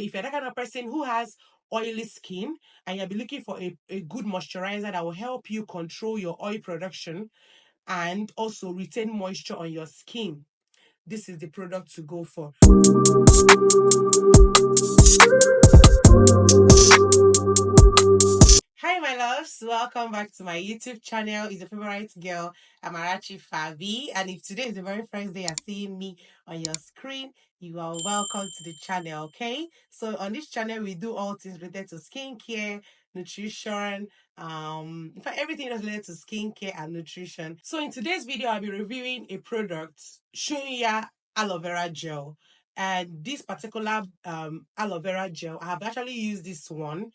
If you're that kind of person who has oily skin and you'll be looking for a good moisturizer that will help you control your oil production and also retain moisture on your skin, this is the product to go for. Hi, my loves. Welcome back to my YouTube channel. It's your favorite girl, Amarachi Favi. And if today is the very first day you're seeing me on your screen, you are welcome to the channel, okay? So on this channel, we do all things related to skincare, nutrition, in fact, everything that's related to skincare and nutrition. So in today's video, I'll be reviewing a product, Shunya Aloe Vera Gel. And this particular aloe vera gel, I have actually used this one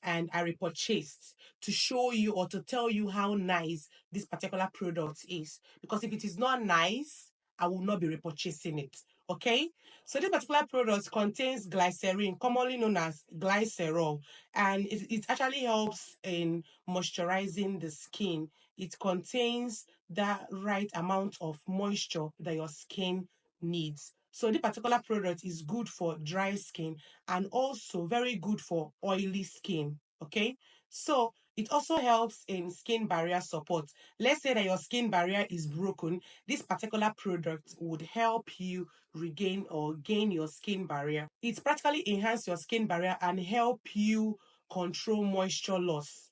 and I repurchased to show you or to tell you how nice this particular product is. Because if it is not nice, I will not be repurchasing it. Okay? So this particular product contains glycerin, commonly known as glycerol, and it actually helps in moisturizing the skin. It contains the right amount of moisture that your skin needs. So this particular product is good for dry skin and also very good for oily skin. Okay, so it also helps in skin barrier support. Let's say that your skin barrier is broken, this particular product would help you regain or gain your skin barrier. It practically enhance your skin barrier and help you control moisture loss.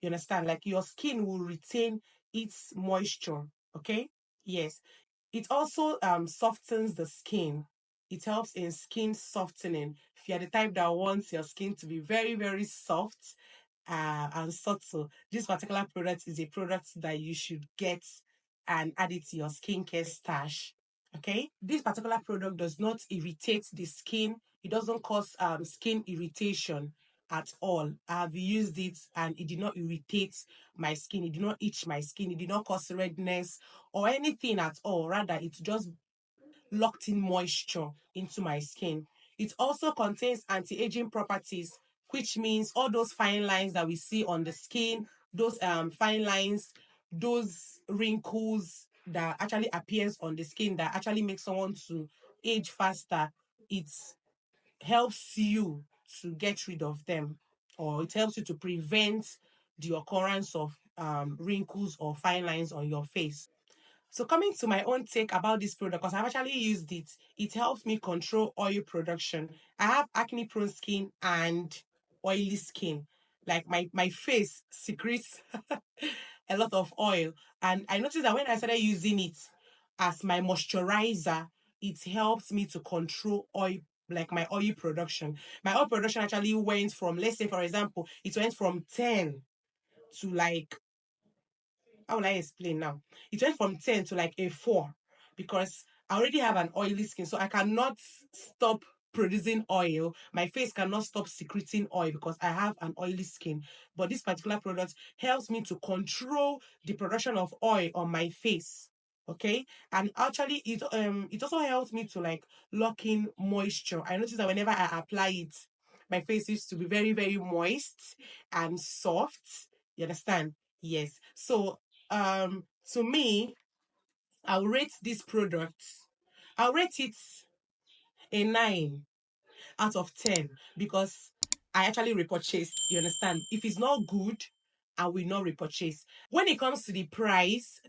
You understand? Like your skin will retain its moisture. Okay, yes. It also softens the skin. It helps in skin softening. If you're the type that wants your skin to be very, very soft and subtle, this particular product is a product that you should get and add it to your skincare stash. Okay, this particular product does not irritate the skin. It doesn't cause skin irritation at all. I've used it and it did not irritate my skin. It did not itch my skin. It did not cause redness or anything at all. Rather, it just locked in moisture into my skin. It also contains anti-aging properties, which means all those fine lines that we see on the skin, those fine lines, those wrinkles that actually appears on the skin that actually makes someone to age faster, it helps you to get rid of them, or it helps you to prevent the occurrence of wrinkles or fine lines on your face. So coming to my own take about this product, because I've actually used it, it helps me control oil production. I have acne prone skin and oily skin. Like my face secretes a lot of oil. And I noticed that when I started using it as my moisturizer, it helps me to control oil, like my oil production. My oil production actually went from, let's say for example, it went from 10 to like, how will I explain now? It went from 10 to like a 4 because I already have an oily skin. So I cannot stop producing oil. My face cannot stop secreting oil because I have an oily skin. But this particular product helps me to control the production of oil on my face. Okay, and actually it also helps me to like lock in moisture. I notice that whenever I apply it, my face used to be very, very moist and soft. You understand? Yes. So to me, I'll rate this product, I'll rate it a 9 out of 10 because I actually repurchased. You understand? If it's not good, I will not repurchase. When it comes to the price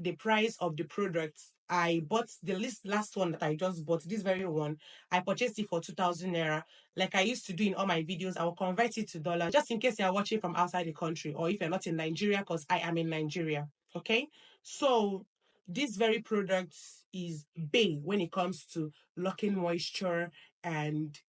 of the product, I bought the last one that I just bought, this very one. I purchased it for 2,000 naira. Like I used to do in all my videos, I will convert it to dollars just in case you are watching from outside the country or if you're not in Nigeria, because I am in Nigeria. Okay, so this very product is big when it comes to locking moisture and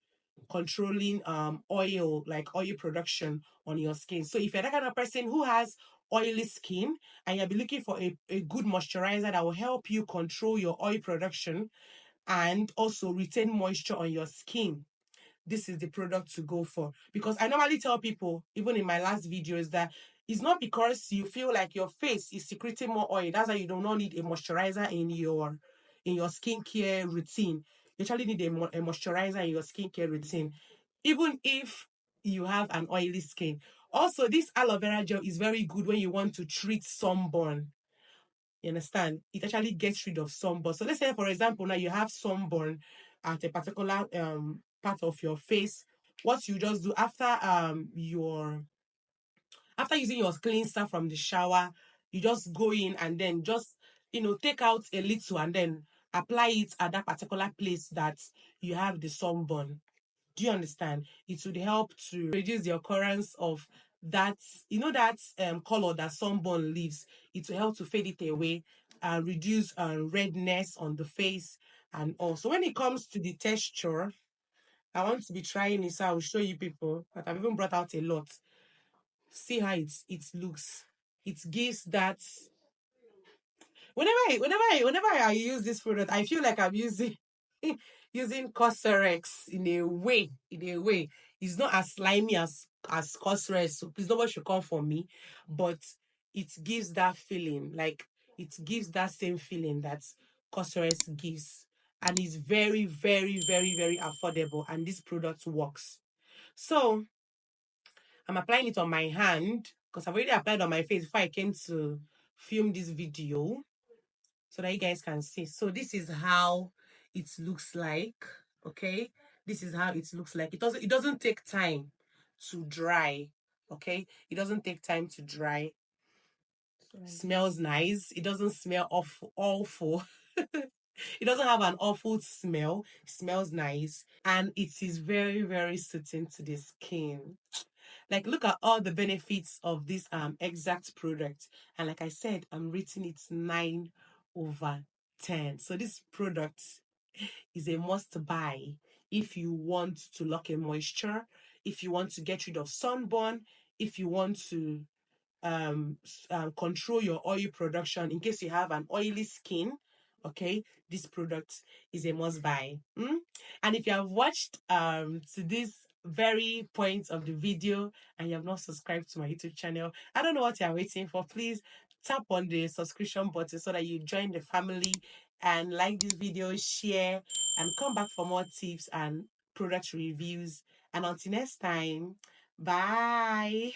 controlling oil, like oil production on your skin. So if you're that kind of person who has oily skin and you'll be looking for a good moisturizer that will help you control your oil production and also retain moisture on your skin, this is the product to go for. Because I normally tell people, even in my last videos, that it's not because you feel like your face is secreting more oil, that's why you do not need a moisturizer in your skincare routine. You actually need a moisturizer in your skincare routine, even if you have an oily skin. Also, this aloe vera gel is very good when you want to treat sunburn. You understand? It actually gets rid of sunburn. So let's say, for example, now you have sunburn at a particular part of your face. what you just do after your after using your cleanser from the shower, you just go in and then just, take out a little and then apply it at that particular place that you have the sunburn. Do you understand? It would help to reduce the occurrence of that, that color that sunburn leaves. It will help to fade it away and reduce redness on the face. And also, when it comes to the texture, I want to be trying it, so I will show you people. But I've even brought out a lot. See how it looks. It gives that. Whenever I use this product, I feel like I'm using using Cosrx in a way. In a way, it's not as slimy as Cosrx, so please nobody should come for me. But it gives that feeling, like it gives that same feeling that Cosrx gives, and it's very, very, very, very affordable. And this product works. So I'm applying it on my hand because I've already applied on my face before I came to film this video so that you guys can see. So this is how it looks like. Okay, this is how it looks like. It doesn't take time to dry. Okay, it doesn't take time to dry. Smells nice. It doesn't smell awful. It doesn't have an awful smell. It smells nice, and it is very, very soothing to the skin. Like, look at all the benefits of this exact product. And like I said, I'm rating it 9/10. So this product is a must buy if you want to lock in moisture, if you want to get rid of sunburn, if you want to control your oil production in case you have an oily skin. Okay, this product is a must buy. And if you have watched to this very point of the video and you have not subscribed to my YouTube channel, I don't know what you're waiting for. Please tap on the subscription button so that you join the family and like this video, share, and come back for more tips and product reviews. And until next time, bye.